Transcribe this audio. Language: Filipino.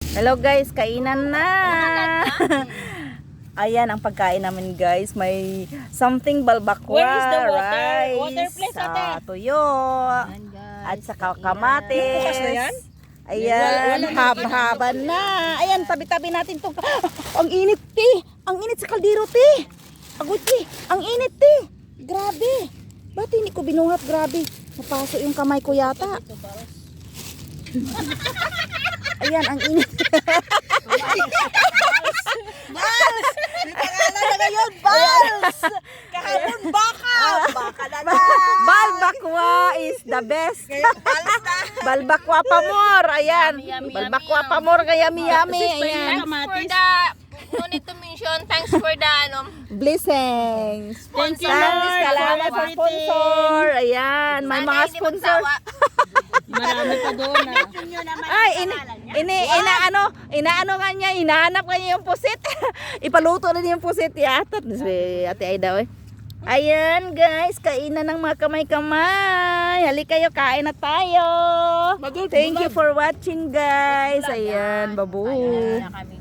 Hello guys, kainan na. Ayan ang pagkain namin guys. May something balbakwa, Where is the water? rice, Water please, ate. tuyo, at saka kamatis. Yung bukas na yan? Ayan, haba-haba na. Ayan, tabi-tabi natin to. Ang init, ti. Ang init sa kaldero, ti. Agad, ti. Ang init, ti. Grabe. Ba't hindi ko binuhat? Grabe. Napasok yung kamay ko yata. Ayan, ang init. Bals! May pangalan na ngayon, Bals! Kahapon baka! Baka na lang! Balbakwa is the best. Balbakwa pamor. Ayan. Balbakwa pamor kaya yummy. Ayan. No need to mention, thanks for the Blessings. Thank you, Thanks, Lord, salamat for sa sponsor. Ayan, may mga sponsor. Marami pa doon. Ay, inaano kanya, inahanap kanya yung pusit. Ipaluto na niya yung pusit yata. Si Ate Aida, eh. Ayan guys, kainan ng mga kamay-kamay. Halika kayo, kain na tayo. Thank you for watching guys. Ayan, babu. kami.